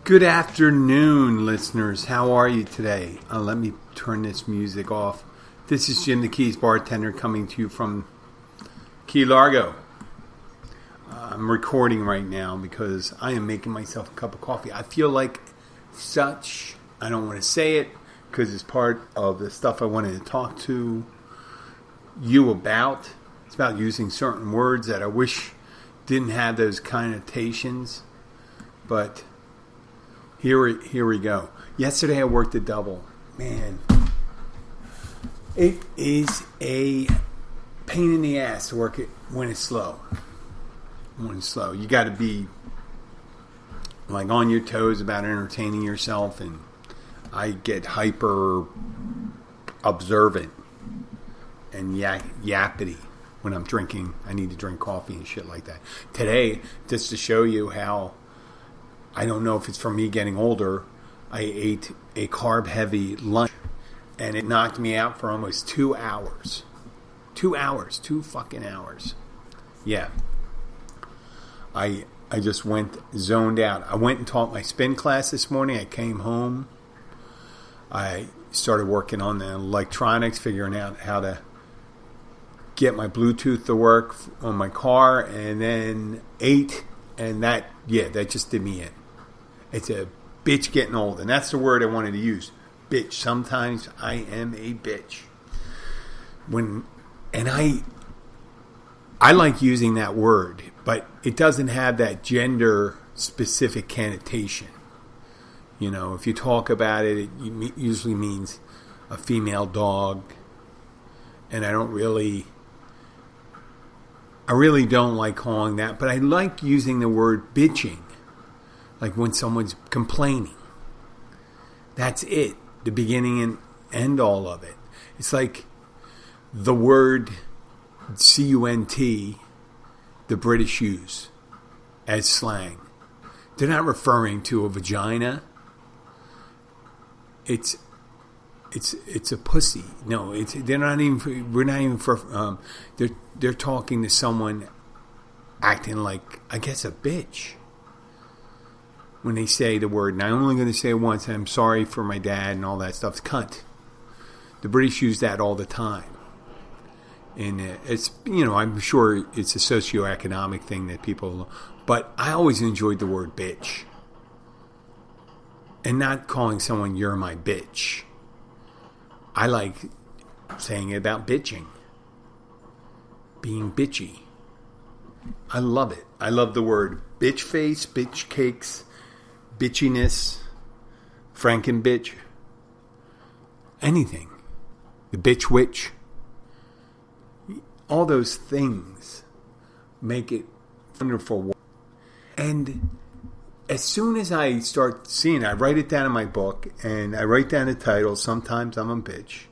Good afternoon, listeners. How are you today? Let me turn this music off. This is Jim the Keys Bartender coming to you from Key Largo. I'm recording right now because I am making myself a cup of coffee. I feel like such, I don't want to say it because it's part of the stuff I wanted to talk to you about. It's about using certain words that I wish didn't have those connotations, but here we go. Yesterday I worked a double. Man, it is a pain in the ass to work it when it's slow. You got to be like on your toes about entertaining yourself, and I get hyper observant and yappity when I'm drinking. I need to drink coffee and shit like that. Today, just to show you how, I don't know if it's from me getting older, I ate a carb-heavy lunch, and it knocked me out for almost 2 hours. 2 hours. 2 fucking hours. Yeah. I just zoned out. I went and taught my spin class this morning. I came home. I started working on the electronics, figuring out how to get my Bluetooth to work on my car, and then ate, and that just did me in. It's a bitch getting old, and that's the word I wanted to use. Bitch. Sometimes I am a bitch. I like using that word, but it doesn't have that gender-specific connotation. You know, if you talk about it, it usually means a female dog, and I really don't like calling that, but I like using the word bitching. Like when someone's complaining. That's it. The beginning and end all of it. It's like the word C-U-N-T the British use as slang. They're not referring to a vagina. It's a pussy. No, they're not even. We're not even for. They're talking to someone acting like, I guess, a bitch. When they say the word, and I'm only going to say it once, and I'm sorry for my dad and all that stuff, it's cunt. The British use that all the time. And it's, I'm sure it's a socioeconomic thing that people, but I always enjoyed the word bitch. And not calling someone, you're my bitch. I like saying it about bitching. Being bitchy. I love it. I love the word bitch face, bitch cakes, bitchiness, frankenbitch, anything. The bitch witch. All those things make it wonderful. And as soon as I start seeing it, I write it down in my book, and I write down the title, Sometimes I'm a Bitch.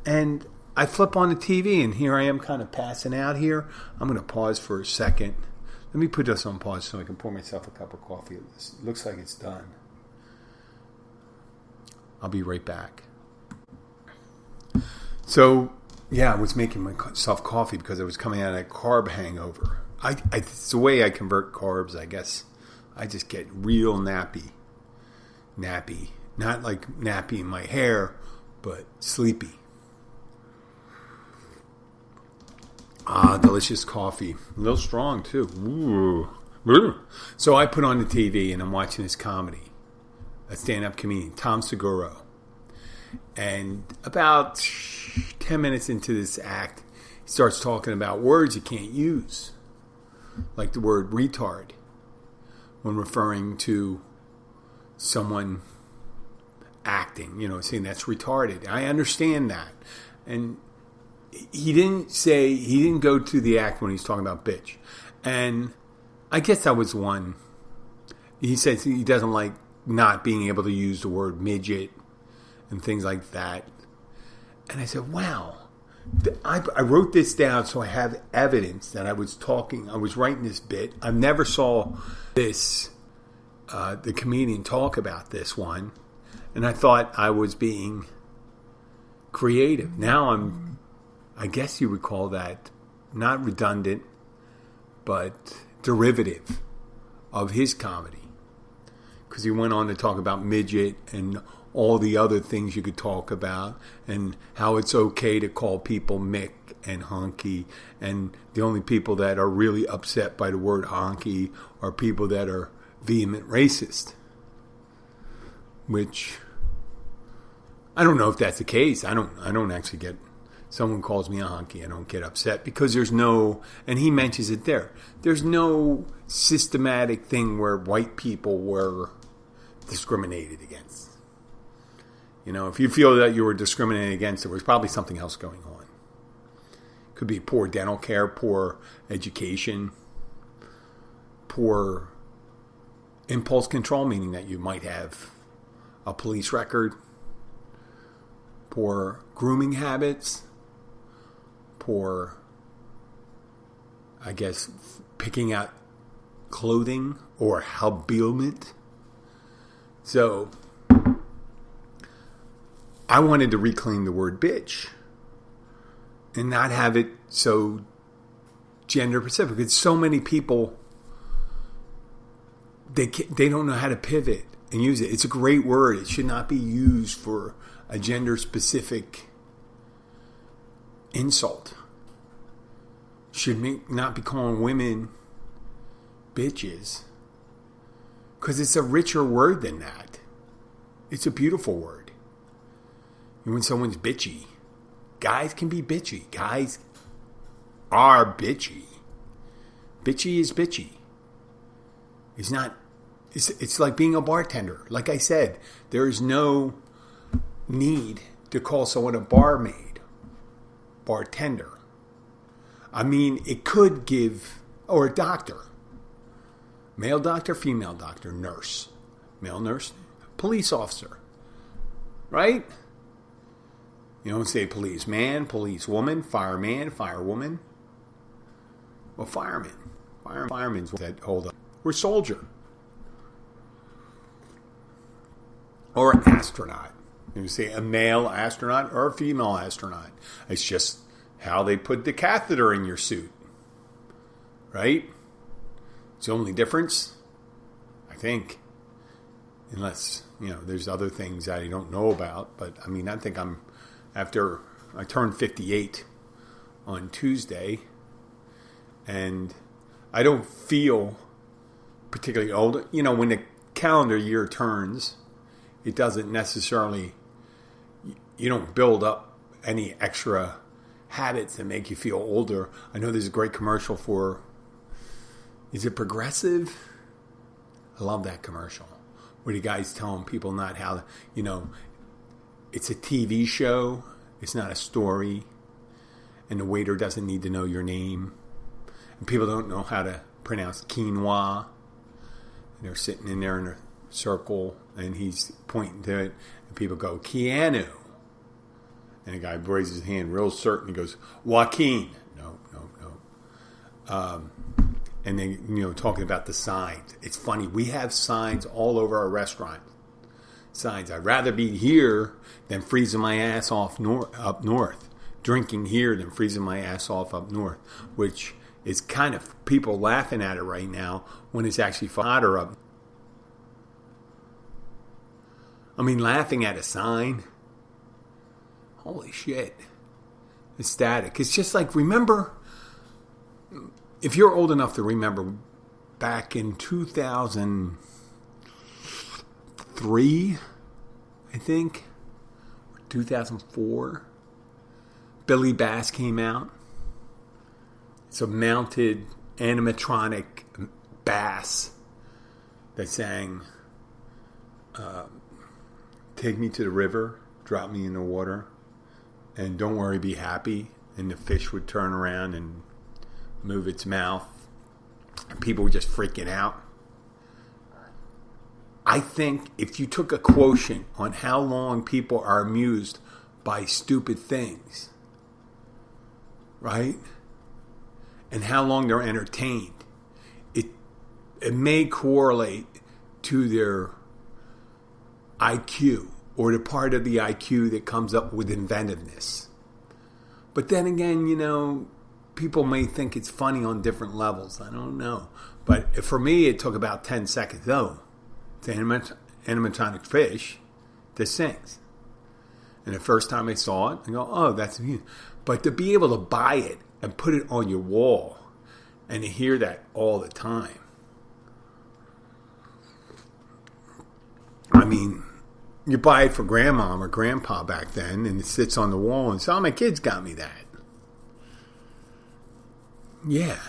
And I flip on the TV, and here I am kind of passing out here. I'm going to pause for a second. Let me put this on pause so I can pour myself a cup of coffee. It looks like it's done. I'll be right back. So, yeah, I was making myself coffee because I was coming out of a carb hangover. It's the way I convert carbs, I guess. I just get real nappy. Not like nappy in my hair, but sleepy. Delicious coffee. A little strong, too. Ooh. So I put on the TV, and I'm watching this comedy. A stand-up comedian, Tom Segura. And about 10 minutes into this act, he starts talking about words you can't use. Like the word retard. When referring to someone acting, saying that's retarded. I understand that. And he didn't go to the act when he's talking about bitch. And I guess that was one. He says he doesn't like not being able to use the word midget and things like that. And I said, wow. I wrote this down so I have evidence that I was writing this bit. I never saw this, the comedian talk about this one. And I thought I was being creative. Now I guess you would call that not redundant, but derivative of his comedy. because he went on to talk about midget and all the other things you could talk about, and how it's okay to call people Mick and honky, and the only people that are really upset by the word honky are people that are vehement racist. Which I don't know if that's the case. I don't actually get, someone calls me a honky, I don't get upset, because there's no, and he mentions it there, there's no systematic thing where white people were discriminated against. You know, if you feel that you were discriminated against, there was probably something else going on. Could be poor dental care, poor education, poor impulse control, meaning that you might have a police record, poor grooming habits, poor, I guess, picking out clothing or habiliment. So I wanted to reclaim the word bitch and not have it so gender specific. It's so many people, they don't know how to pivot and use it. It's a great word. It should not be used for a gender specific insult. Should not be calling women bitches, because it's a richer word than that. It's a beautiful word. When someone's bitchy, guys can be bitchy. Guys are bitchy. Bitchy is bitchy. It's not. It's like being a bartender. Like I said, there is no need to call someone a barmaid, bartender. I mean, it could give, or a doctor, male doctor, female doctor, nurse, male nurse, police officer, right? You don't say policeman, policewoman, fireman, firewoman. Well, fireman. Fireman's that hold up. Or soldier. Or an astronaut. You say a male astronaut or a female astronaut. It's just how they put the catheter in your suit. Right? It's the only difference, I think. Unless, there's other things I don't know about. But, I think after I turned 58 on Tuesday, and I don't feel particularly old. When the calendar year turns, it doesn't necessarily, you don't build up any extra habits that make you feel older. I know there's a great commercial for, is it Progressive? I love that commercial, where the guy's telling people not how, it's a TV show. It's not a story. And the waiter doesn't need to know your name. And people don't know how to pronounce quinoa. And they're sitting in there in a circle, and he's pointing to it. And people go, Keanu. And the guy raises his hand real certain. He goes, Joaquin. No. And then, talking about the signs. It's funny. We have signs all over our restaurant. Signs. I'd rather be here than freezing my ass off up north. Drinking here than freezing my ass off up north. Which is kind of people laughing at it right now when it's actually hotter up. Laughing at a sign. Holy shit. It's static. It's just like, remember, if you're old enough to remember back in 2003, I think, or 2004, Billy Bass came out. It's a mounted animatronic bass that sang, take me to the river, drop me in the water, and don't worry, be happy. And the fish would turn around and move its mouth. And people were just freaking out. I think if you took a quotient on how long people are amused by stupid things, right? And how long they're entertained, it may correlate to their IQ, or the part of the IQ that comes up with inventiveness. But then again, people may think it's funny on different levels. I don't know. But for me, it took about 10 seconds. Oh, It's an animatronic fish that sings. And the first time I saw it, I go, oh, that's me. But to be able to buy it and put it on your wall and to hear that all the time. I mean, you buy it for grandma or grandpa back then, and it sits on the wall and says, oh, my kids got me that. Yeah.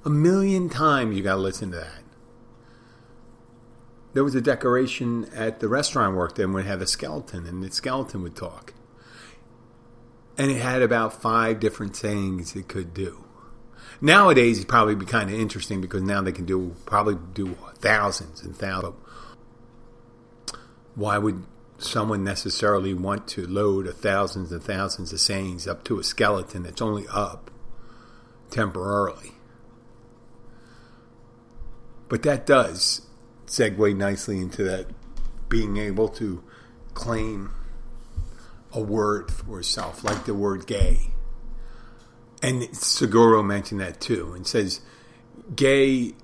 1,000,000 times you got to listen to that. There was a decoration at the restaurant I worked in where it had a skeleton, and the skeleton would talk. And it had about 5 different sayings it could do. Nowadays, it'd probably be kind of interesting because now they can probably do thousands and thousands. Why would someone necessarily want to load thousands and thousands of sayings up to a skeleton that's only up temporarily? But that does segue nicely into that being able to claim a word for yourself, like the word gay. And Seguro mentioned that too, and says gay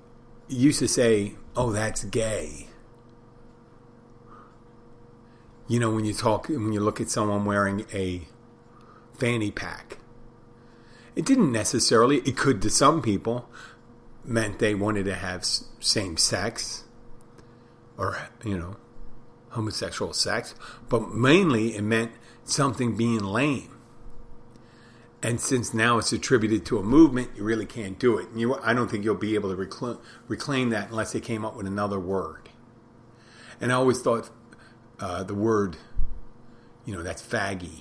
used to say, oh, that's gay. You know, when you look at someone wearing a fanny pack, it didn't necessarily, it could to some people, meant they wanted to have same sex or, homosexual sex, but mainly it meant something being lame. And since now it's attributed to a movement, you really can't do it. I don't think you'll be able to reclaim that unless they came up with another word. And I always thought the word, that's faggy.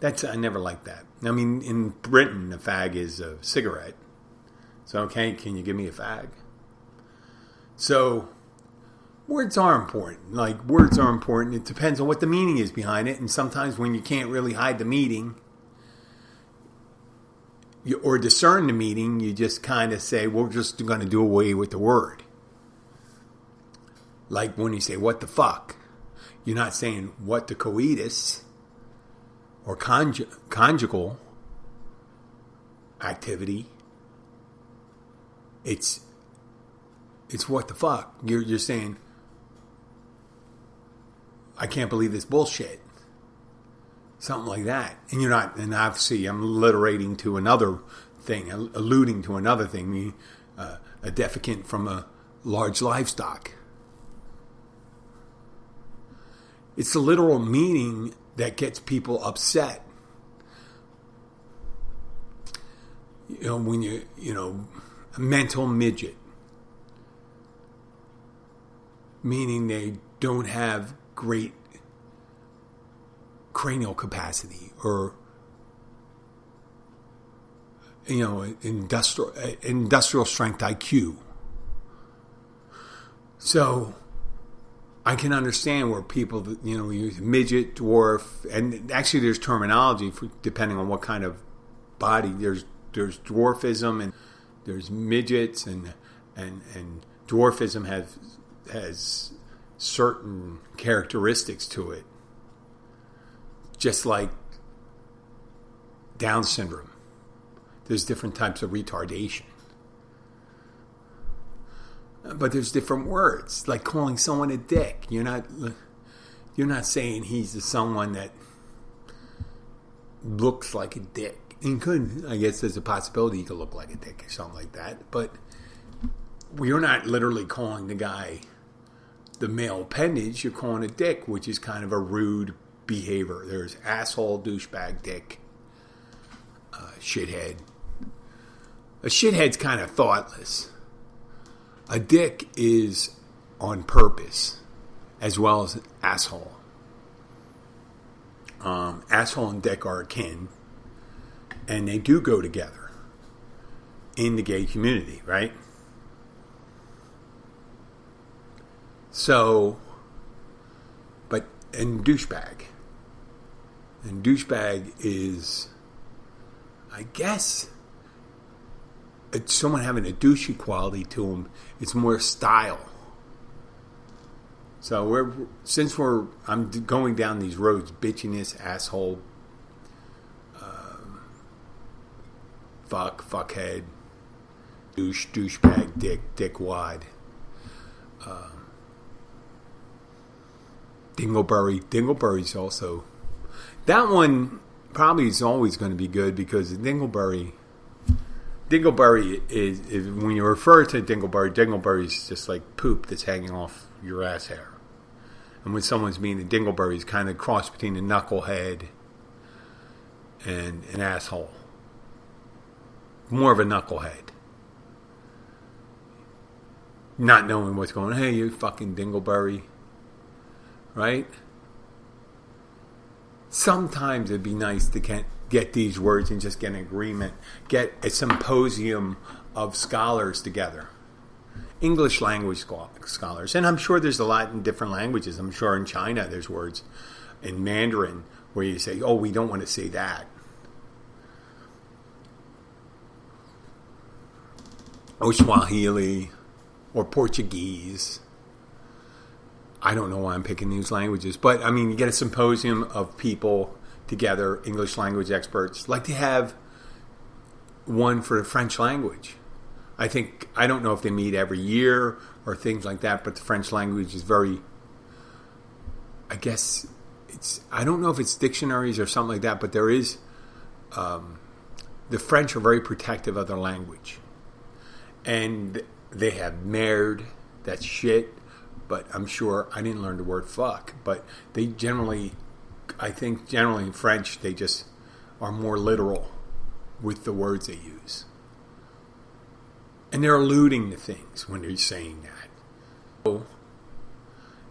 I never liked that. I mean, in Britain, a fag is a cigarette. So, okay, can you give me a fag? So, words are important. Words are important. It depends on what the meaning is behind it. And sometimes when you can't really hide the meaning or discern the meaning, you just kind of say, we're just going to do away with the word. Like when you say, what the fuck? You're not saying what the coitus or conjugal activity. It's what the fuck. You're saying, I can't believe this bullshit. Something like that. And you're not, and obviously I'm alliterating to another thing, alluding to another thing, a defecant from a large livestock. It's the literal meaning that gets people upset. When a mental midget, meaning they don't have great cranial capacity or industrial strength IQ. So I can understand where people, use midget, dwarf, and actually there's terminology for depending on what kind of body. There's dwarfism and there's midgets and dwarfism has certain characteristics to it, just like Down syndrome. There's different types of retardation. But there's different words, like calling someone a dick. You're not saying he's someone that looks like a dick. And I guess there's a possibility he could look like a dick or something like that. But you're not literally calling the guy the male appendage. You're calling a dick, which is kind of a rude behavior. There's asshole, douchebag, dick, shithead. A shithead's kind of thoughtless. A dick is on purpose, as well as an asshole. Asshole and dick are akin, and they do go together in the gay community, right? So, and douchebag. And douchebag is, I guess, it's someone having a douchey quality to them. It's more style. So I'm going down these roads, bitchiness, asshole, fuckhead, douchebag, dickwad. Dingleberry. Dingleberry's also... That one probably is always going to be good because Dingleberry is when you refer to Dingleberry is just like poop that's hanging off your ass hair. And when someone's being a Dingleberry, it's kind of a cross between a knucklehead and an asshole. More of a knucklehead. Not knowing what's going on. Hey, you fucking Dingleberry. Right? Sometimes it'd be nice to get these words and just get an agreement. Get a symposium of scholars together. English language scholars. And I'm sure there's a lot in different languages. I'm sure in China there's words in Mandarin where you say, oh, we don't want to say that. Or Swahili or Portuguese. I don't know why I'm picking these languages. But, I mean, you get a symposium of people together, English language experts. Like to have one for the French language. I don't know if they meet every year or things like that, but the French language is very, I guess, I don't know if it's dictionaries or something like that, but there is, the French are very protective of their language. And they have merde, that's shit. But I'm sure I didn't learn the word fuck. But they generally in French, they just are more literal with the words they use. And they're alluding to things when they're saying that. So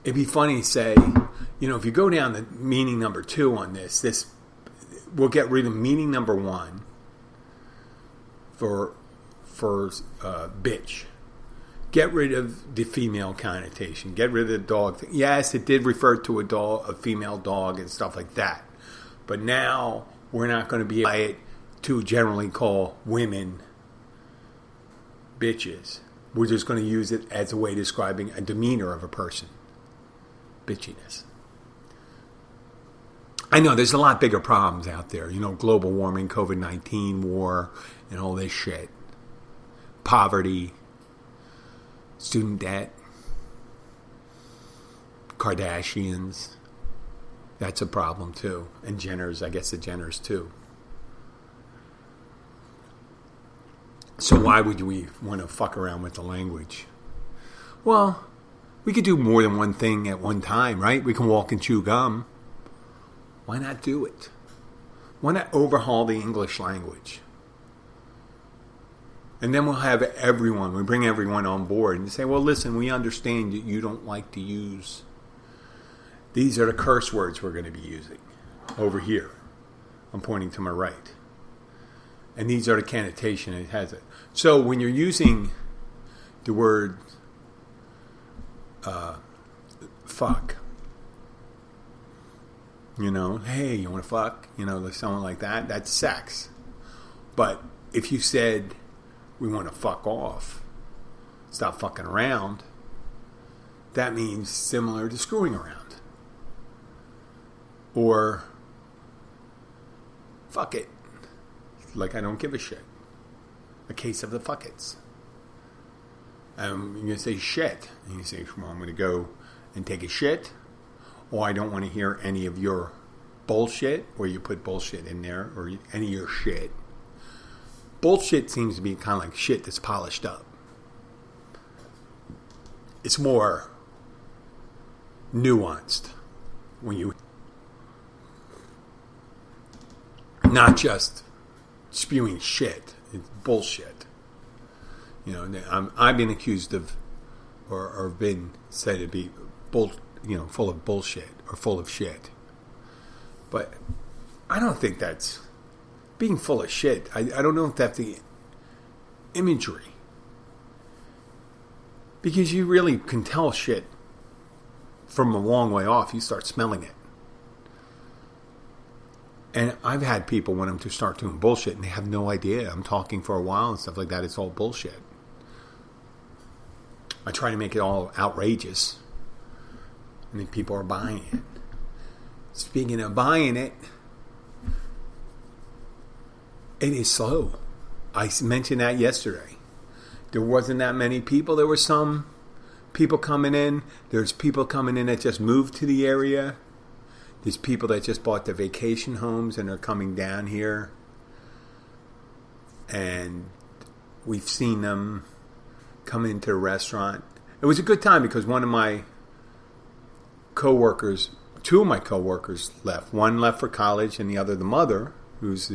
it'd be funny to say, if you go down to meaning number 2 on this we'll get rid of meaning number 1 for bitch. Get rid of the female connotation. Get rid of the dog thing. Yes, it did refer to a female dog and stuff like that. But now we're not going to be able to generally call women bitches. We're just going to use it as a way of describing a demeanor of a person. Bitchiness. I know there's a lot bigger problems out there. Global warming, COVID-19, war, and all this shit. Poverty. Student debt, Kardashians, that's a problem too. And Jenners, I guess the Jenners too. So why would we want to fuck around with the language? Well, we could do more than one thing at one time, right? We can walk and chew gum. Why not do it? Why not overhaul the English language? And then we'll have we bring everyone on board and say, well, listen, we understand that you don't like to use, these are the curse words we're going to be using over here. I'm pointing to my right. And these are the connotation it has it. So when you're using the word fuck, hey, you want to fuck? Someone like that, that's sex. But if you said, we want to fuck off, stop fucking around, that means similar to screwing around. Or fuck it. Like I don't give a shit. A case of the fuckets. You're going to say shit. And you say, well, I'm going to go and take a shit. Or I don't want to hear any of your bullshit. Or you put bullshit in there. Or any of your shit. Bullshit seems to be kind of like shit that's polished up. It's more nuanced when you not just spewing shit. It's bullshit. I've been accused of, or been said to be full of bullshit or full of shit. But I don't think that's being full of shit. I don't know if that's the imagery. Because you really can tell shit from a long way off. You start smelling it. And I've had people want them to start doing bullshit and they have no idea. I'm talking for a while and stuff like that. It's all bullshit. I try to make it all outrageous. And then people are buying it. Speaking of buying it, it is slow. I mentioned that yesterday. There wasn't that many people. There were some people coming in. There's people coming in that just moved to the area. There's people that just bought their vacation homes and are coming down here. And we've seen them come into the restaurant. It was a good time because one of my coworkers, two of my coworkers left. One left for college and the other, the mother, who's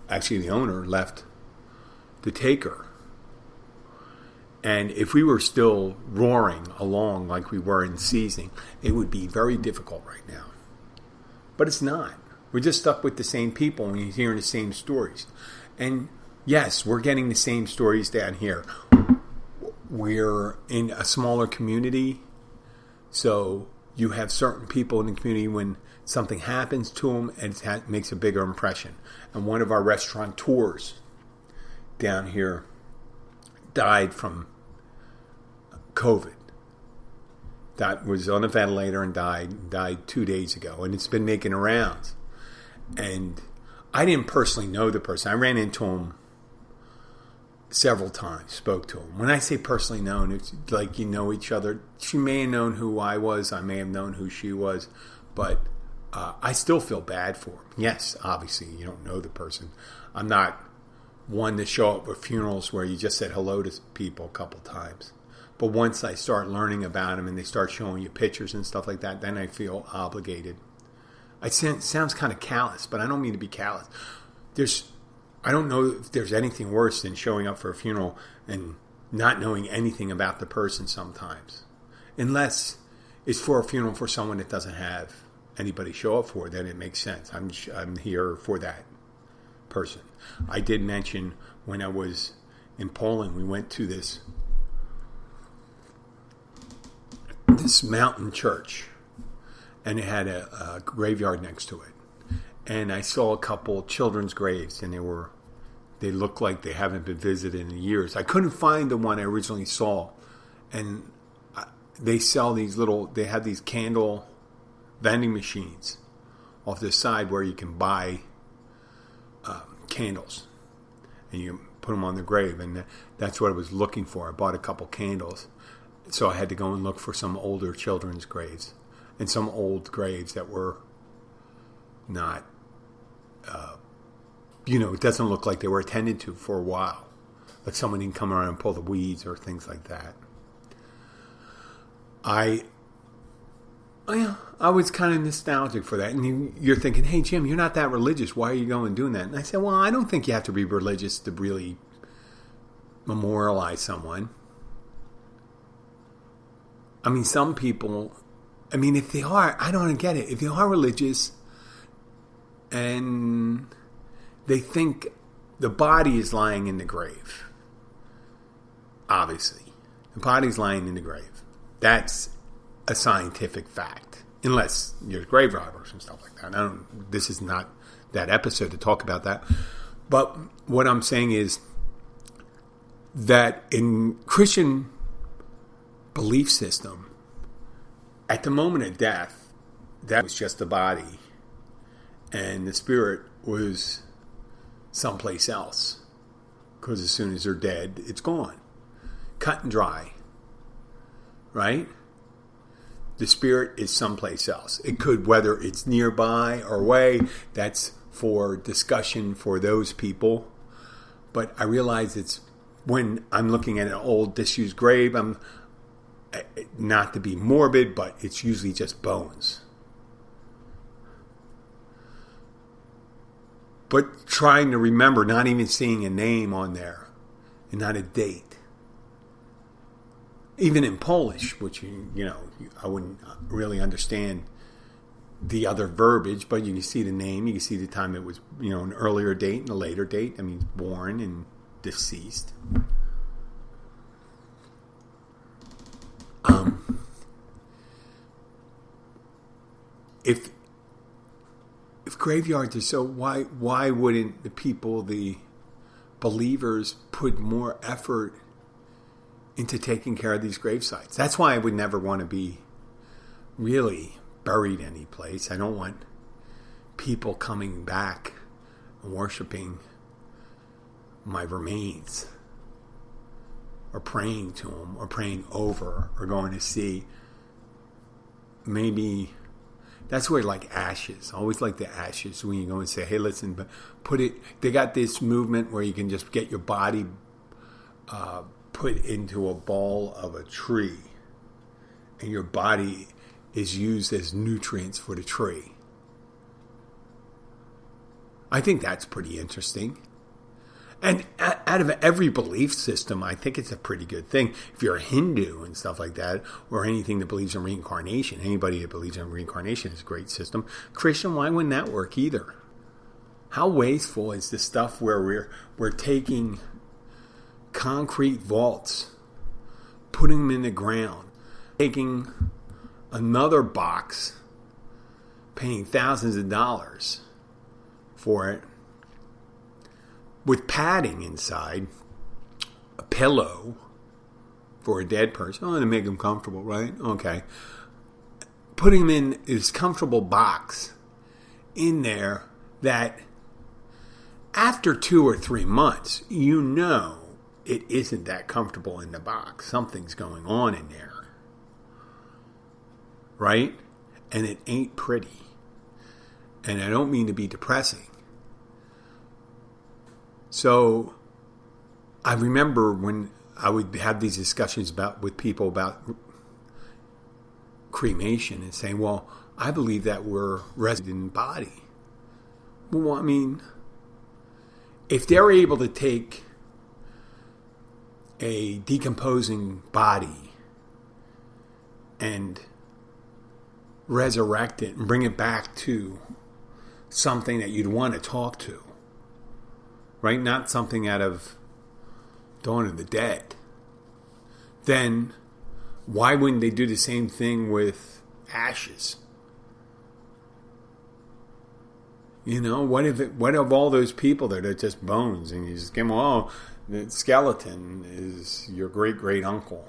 actually the owner, left to take her. And if we were still roaring along like we were in season, it would be very difficult right now. But it's not. We're just stuck with the same people and you're hearing the same stories. And yes, we're getting the same stories down here. We're in a smaller community, so you have certain people in the community when something happens to them, it makes a bigger impression. And one of our restaurateurs down here died from COVID. That was on a ventilator and died 2 days ago. And it's been making rounds. And I didn't personally know the person. I ran into him several times, spoke to him. When I say personally known, it's like you know each other. She may have known who I was. I may have known who she was. But I still feel bad for him. Yes, obviously, you don't know the person. I'm not one to show up at funerals where you just said hello to people a couple times. But once I start learning about them and they start showing you pictures and stuff like that, then I feel obligated. It sounds kind of callous, but I don't mean to be callous. I don't know if there's anything worse than showing up for a funeral and not knowing anything about the person sometimes. Unless it's for a funeral for someone that doesn't have anybody show up for, then it makes sense. I'm here for that person. I did mention when I was in Poland, we went to this mountain church, and it had a graveyard next to it. And I saw a couple children's graves, and they look like they haven't been visited in years. I couldn't find the one I originally saw, and they have these candle vending machines off the side where you can buy candles, and you put them on the grave, and that's what I was looking for. I bought a couple candles, so I had to go and look for some older children's graves, and some old graves that were not, it doesn't look like they were attended to for a while. Like someone didn't come around and pull the weeds or things like that. I was kind of nostalgic for that. And you're thinking, hey, Jim, you're not that religious. Why are you going and doing that? And I said, well, I don't think you have to be religious to really memorialize someone. I mean, some people, if they are, I don't get it. If they are religious and they think the body is lying in the grave, obviously, the body's lying in the grave. That's a scientific fact, unless you're grave robbers and stuff like that. This is not that episode to talk about that. But what I'm saying is that in Christian belief system, at the moment of death, that was just the body, and the spirit was someplace else. Because as soon as they're dead, it's gone. Cut and dry. Right? The spirit is someplace else. It could, whether it's nearby or away, that's for discussion for those people. But I realize it's when I'm looking at an old disused grave, I'm not to be morbid, but it's usually just bones. But trying to remember, not even seeing a name on there and not a date. Even in Polish, which, I wouldn't really understand the other verbiage, but you can see the name, you can see the time it was, an earlier date and a later date. Born and deceased. If graveyards are so, why wouldn't the people, the believers, put more effort into taking care of these grave sites? That's why I would never want to be really buried any place. I don't want people coming back and worshiping my remains. or praying to them or praying over or going to see. Maybe that's where like ashes. I always like the ashes when you go and say, hey, listen, but they got this movement where you can just get your body put into a ball of a tree, and your body is used as nutrients for the tree. I think that's pretty interesting. And out of every belief system, I think it's a pretty good thing. If you're a Hindu and stuff like that, or anything that believes in reincarnation, anybody that believes in reincarnation is a great system. Christian, why wouldn't that work either? How wasteful is the stuff where we're taking concrete vaults, putting them in the ground, taking another box, paying thousands of dollars for it, with padding inside, a pillow for a dead person. Oh, to make them comfortable, right? Okay. Putting them in this comfortable box in there that after 2 or 3 months, you know it isn't that comfortable in the box. Something's going on in there. Right? And it ain't pretty. And I don't mean to be depressing. So I remember when I would have these discussions with people about cremation and saying, well, I believe that we're resident body. Well, I mean, if they're able to take a decomposing body and resurrect it and bring it back to something that you'd want to talk to, right? Not something out of Dawn of the Dead. Then why wouldn't they do the same thing with ashes? You know, what if all those people that are just bones and you just give them, oh, the skeleton is your great uncle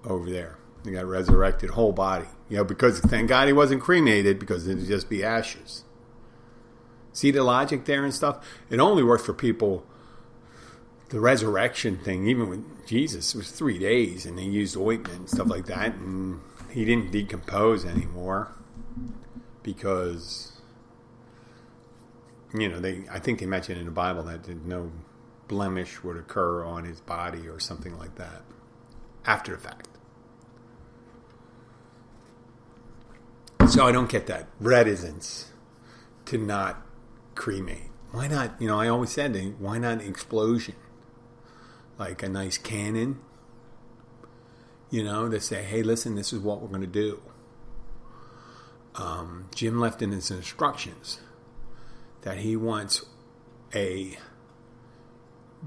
over there. He got resurrected whole body. You know, because thank God he wasn't cremated, because it'd just be ashes. See the logic there and stuff? It only worked for people, the resurrection thing, even with Jesus, it was 3 days, and they used ointment and stuff like that, and he didn't decompose anymore because, you know, I think they mentioned in the Bible that no blemish would occur on his body or something like that after the fact. So I don't get that reticence to not cremate. Why not? You know, I always said, why not an explosion? Like a nice cannon, you know, to say, hey, listen, this is what we're going to do. Jim left in his instructions that he wants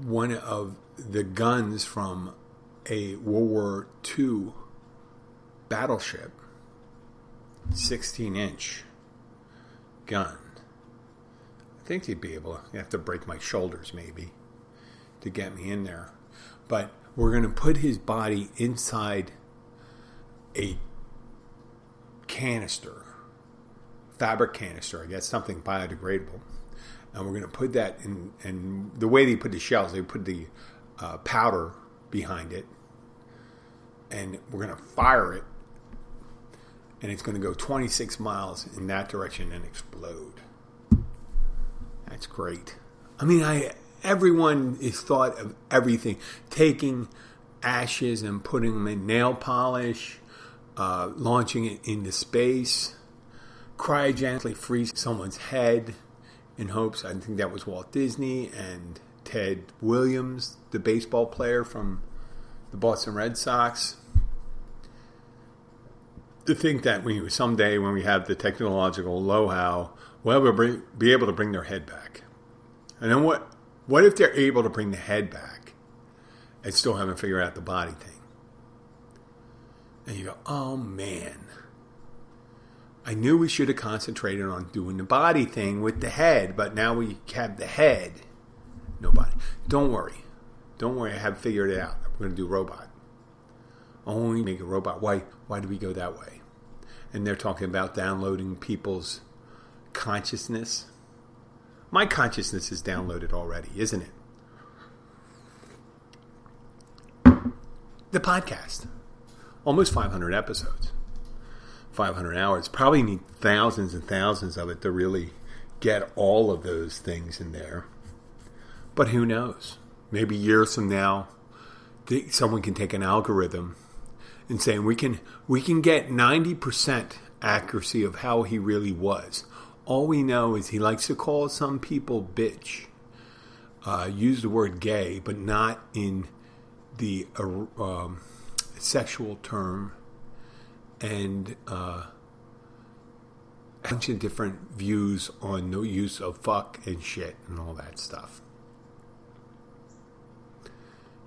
one of the guns from a World War II battleship, 16-inch gun. I think he'd be able to. You have to break my shoulders maybe to get me in there. But we're going to put his body inside a canister, fabric canister, I guess, something biodegradable. And we're going to put that in, and the way they put the shells, they put the powder behind it, and we're going to fire it, and it's going to go 26 miles in that direction and explode. That's great. I mean, everyone is thought of everything. Taking ashes and putting them in nail polish, launching it into space, cryogenically freeze someone's head in hopes, I think that was Walt Disney and Ted Williams, the baseball player from the Boston Red Sox. To think that someday when we have the technological know-how, we'll be able to bring their head back. And then what if they're able to bring the head back and still haven't figured out the body thing? And you go, oh man, I knew we should have concentrated on doing the body thing with the head, but now we have the head, no body. Don't worry, I have figured it out. We're going to do robot. Only make a robot. Why do we go that way? And they're talking about downloading people's consciousness. My consciousness is downloaded already, isn't it? the podcast. Almost 500 episodes. 500 hours. Probably need thousands and thousands of it to really get all of those things in there. But who knows? Maybe years from now, someone can take an algorithm and say we can get 90% accuracy of how he really was. All we know is he likes to call some people bitch. Use the word gay, but not in the sexual term, and a bunch of different views on the use of fuck and shit and all that stuff.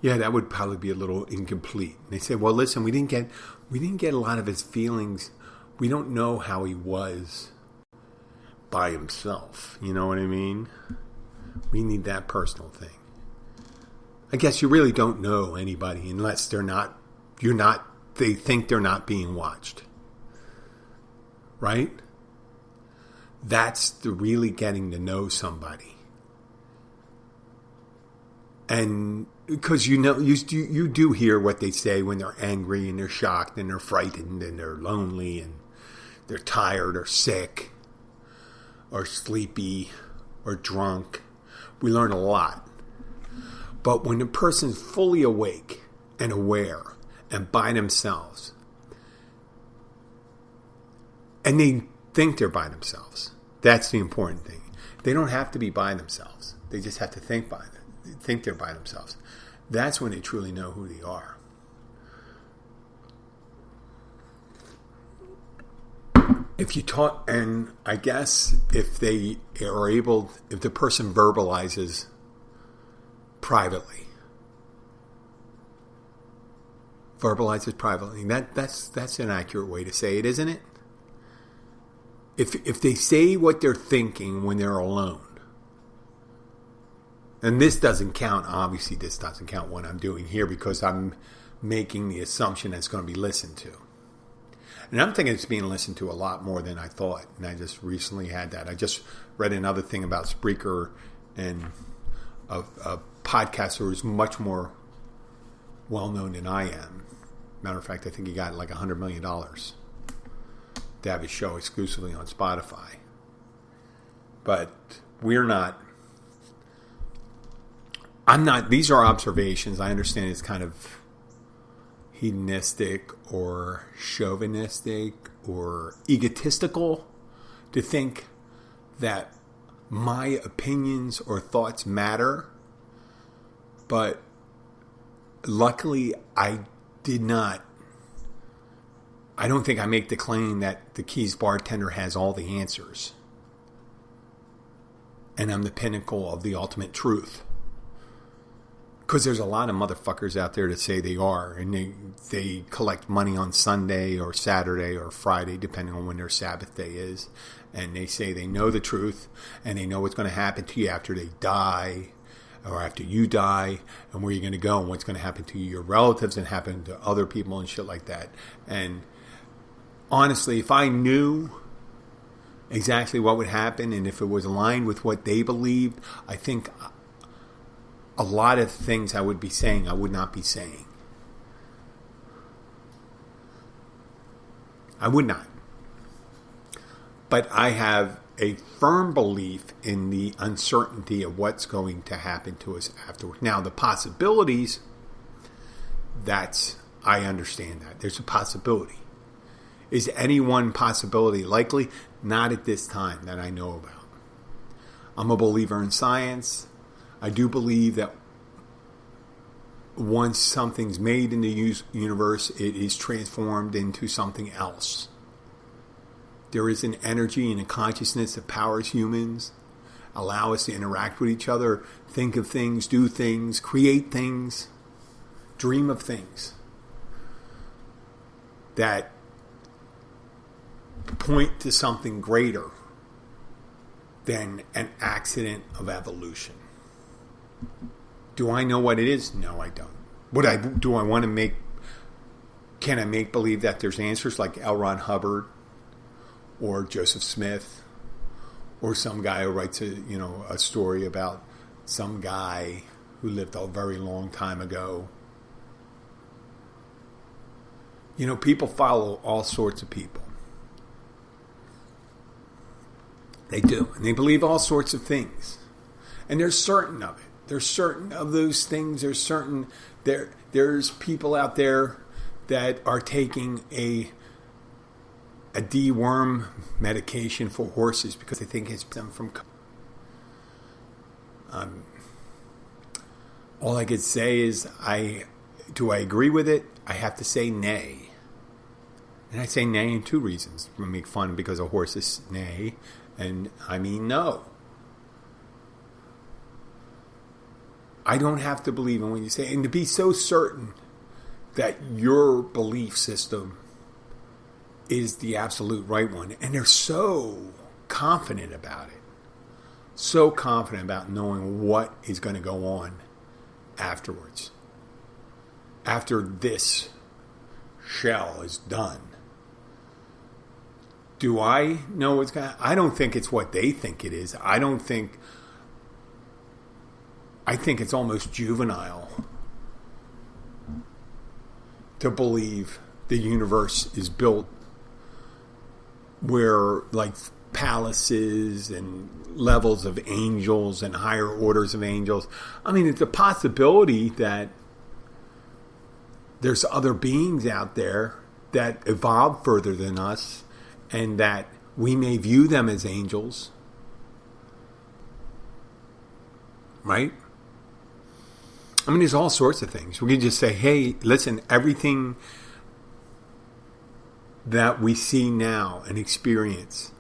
Yeah, that would probably be a little incomplete. And they said, well, listen, we didn't get a lot of his feelings. We don't know how he was by himself. You know what I mean? We need that personal thing. I guess you really don't know anybody unless they think they're not being watched. Right? That's the really getting to know somebody. And because you do hear what they say when they're angry and they're shocked and they're frightened and they're lonely and they're tired or sick or sleepy or drunk. We learn a lot. But when a person's fully awake and aware and by themselves, and they think they're by themselves, that's the important thing. They don't have to be by themselves. They just have to think they're by themselves. That's when they truly know who they are. If you talk, and I guess if the person verbalizes privately, that's an accurate way to say it, isn't it? If they say what they're thinking when they're alone, and this doesn't count, obviously this doesn't count what I'm doing here because I'm making the assumption that it's going to be listened to. And I'm thinking it's being listened to a lot more than I thought. And I just recently had that. I just read another thing about Spreaker and a podcaster who's much more well-known than I am. Matter of fact, I think he got like $100 million to have his show exclusively on Spotify. But these are observations. I understand it's kind of hedonistic or chauvinistic or egotistical to think that my opinions or thoughts matter. But luckily, I don't think I make the claim that the Keys Bartender has all the answers. And I'm the pinnacle of the ultimate truth. Because there's a lot of motherfuckers out there that say they are. And they collect money on Sunday or Saturday or Friday, depending on when their Sabbath day is. And they say they know the truth. And they know what's going to happen to you after they die. Or after you die. And where you're going to go. And what's going to happen to your relatives. And happen to other people and shit like that. And honestly, if I knew exactly what would happen. And if it was aligned with what they believed. I think a lot of things I would be saying, I would not be saying. I would not. But I have a firm belief in the uncertainty of what's going to happen to us afterwards. Now, the possibilities, I understand that. There's a possibility. Is any one possibility likely? Not at this time that I know about. I'm a believer in science. I do believe that once something's made in the universe, it is transformed into something else. There is an energy and a consciousness that powers humans, allow us to interact with each other, think of things, do things, create things, dream of things that point to something greater than an accident of evolution. Do I know what it is? No, I don't. Do I want to make? Can I make believe that there's answers like L. Ron Hubbard or Joseph Smith or some guy who writes a story about some guy who lived a very long time ago People follow all sorts of people. They do. And they believe all sorts of things. And they're certain of it. They're certain of those things. There's people out there that are taking a deworm medication for horses because they think it's them from... all I could say is, do I agree with it? I have to say nay. And I say nay in two reasons. I make fun because a horse is neigh, and I mean no. I don't have to believe in what you say. And to be so certain that your belief system is the absolute right one. And they're so confident about it. So confident about knowing what is going to go on afterwards. After this shell is done. Do I know what's going to... I don't think it's what they think it is. I think it's almost juvenile to believe the universe is built where, like, palaces and levels of angels and higher orders of angels. I mean, it's a possibility that there's other beings out there that evolved further than us and that we may view them as angels. Right? I mean, there's all sorts of things. We can just say, hey, listen, everything that we see now and experience,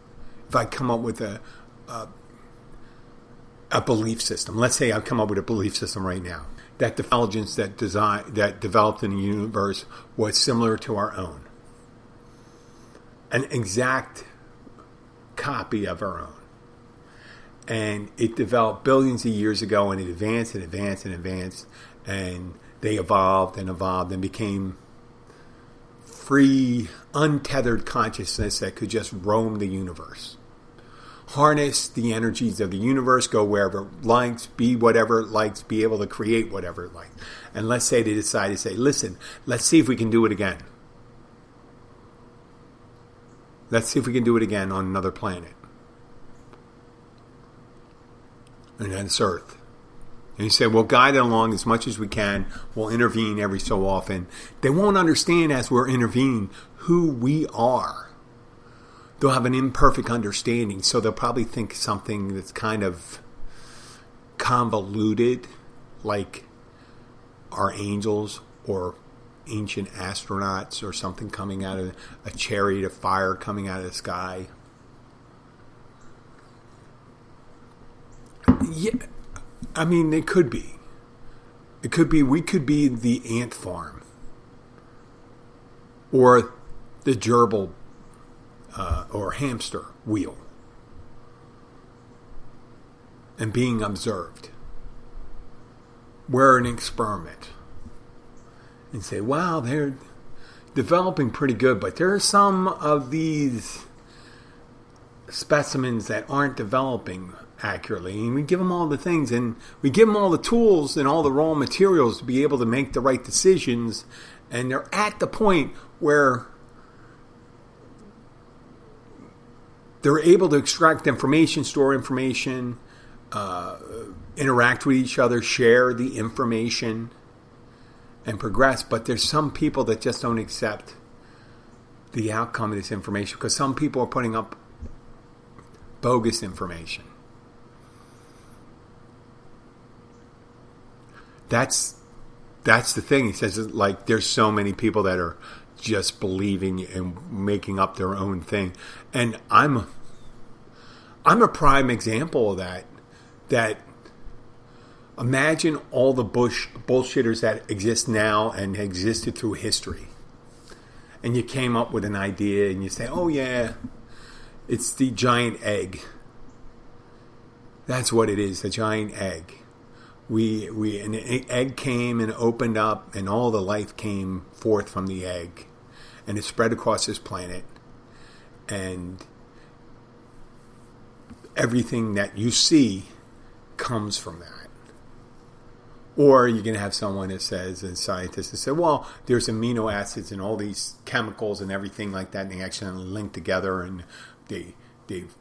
if I come up with a belief system, let's say I come up with a belief system right now, that the intelligence that developed in the universe was similar to our own. An exact copy of our own. And it developed billions of years ago, and it advanced and advanced and advanced, and they evolved and became free, untethered consciousness that could just roam the universe. Harness the energies of the universe, go wherever it likes, be whatever it likes, be able to create whatever it likes. And let's say they decide to say, listen, let's see if we can do it again. Let's see if we can do it again on another planet. And that's Earth. And you say, we'll guide it along as much as we can. We'll intervene every so often. They won't understand as we're intervening who we are. They'll have an imperfect understanding, so they'll probably think something that's kind of convoluted, like our angels or ancient astronauts or something coming out of a chariot of fire coming out of the sky. Yeah, I mean, it could be. It could be, we could be the ant farm or the gerbil or hamster wheel and being observed. We're an experiment. And say, wow, they're developing pretty good, but there are some of these specimens that aren't developing accurately. And we give them all the things, and we give them all the tools and all the raw materials to be able to make the right decisions. And they're at the point where they're able to extract information, store information, interact with each other, share the information, and progress. But there's some people that just don't accept the outcome of this information because some people are putting up bogus information. That's the thing. He says, like, there's so many people that are just believing and making up their own thing. And I'm a prime example of that. That imagine all the bullshitters that exist now and existed through history. And you came up with an idea and you say, oh yeah, it's the giant egg. That's what it is, the giant egg. An egg came and opened up, and all the life came forth from the egg, and it spread across this planet, and everything that you see comes from that. Or you're going to have someone that says, a scientist that say, well, there's amino acids and all these chemicals and everything like that, and they accidentally link together, and they've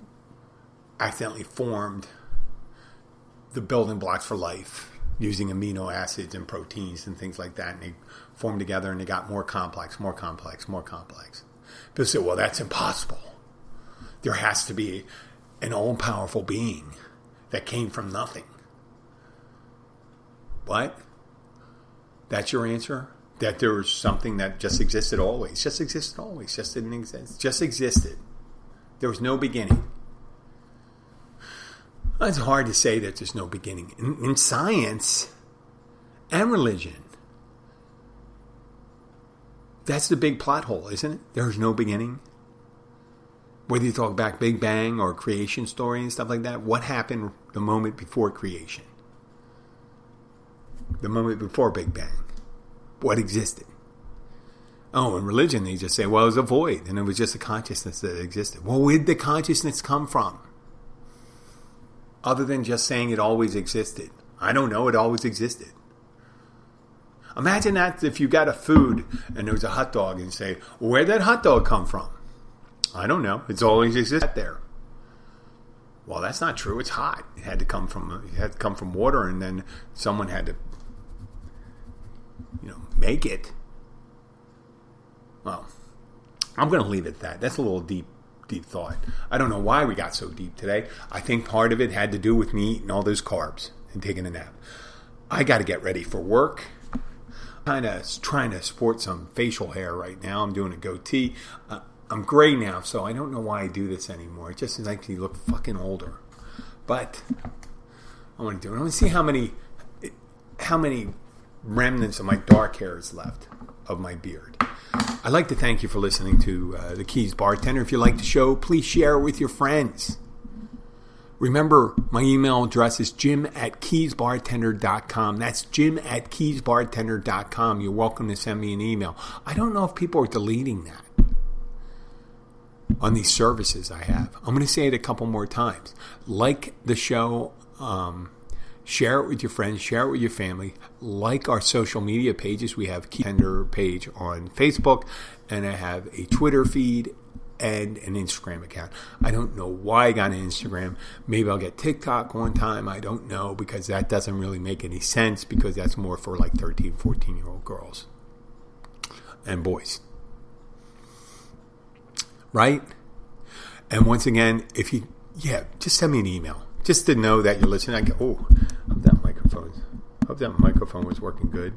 accidentally formed the building blocks for life using amino acids and proteins and things like that, and they formed together and they got more complex, more complex, more complex. People say, well, that's impossible. There has to be an all-powerful being that came from nothing. What? That's your answer? That there was something that just existed always? Just existed always? Just didn't exist? Just existed. There was no beginning. It's hard to say that there's no beginning. In science and religion, that's the big plot hole, isn't it? There's no beginning. Whether you talk about Big Bang or creation story and stuff like that, what happened the moment before creation? The moment before Big Bang. What existed? Oh, in religion, they just say, well, it was a void, and it was just a consciousness that existed. Well, where did the consciousness come from? Other than just saying it always existed. I don't know, it always existed. Imagine that if you got a food and there was a hot dog and say, well, where'd that hot dog come from? I don't know. It's always existed there. Well, that's not true. It's hot. It had to come from water, and then someone had to, make it. Well, I'm going to leave it at that. That's a little deep thought. I don't know why we got so deep today. I think part of it had to do with me eating all those carbs and taking a nap. I got to get ready for work. Kind of trying to sport some facial hair right now. I'm doing a goatee. I'm gray now, so I don't know why I do this anymore. It just makes me look fucking older. But I want to do it. I want to see how many remnants of my dark hair is left of my beard. I'd like to thank you for listening to The Keys Bartender. If you like the show, please share it with your friends. Remember, my email address is jim@keysbartender.com. That's jim@keysbartender.com. You're welcome to send me an email. I don't know if people are deleting that on these services I have. I'm going to say it a couple more times. Like the show, share it with your friends, share it with your family. Like our social media pages. We have a Key Bartender page on Facebook, and I have a Twitter feed and an Instagram account. I don't know why I got an Instagram. Maybe I'll get TikTok one time. I don't know, because that doesn't really make any sense, because that's more for like 13, 14-year-old girls and boys. Right? And once again, just send me an email. Just to know that you're listening. I go, hope that microphone was working good.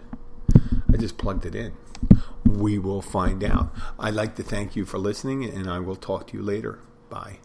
I just plugged it in. We will find out. I'd like to thank you for listening, and I will talk to you later. Bye.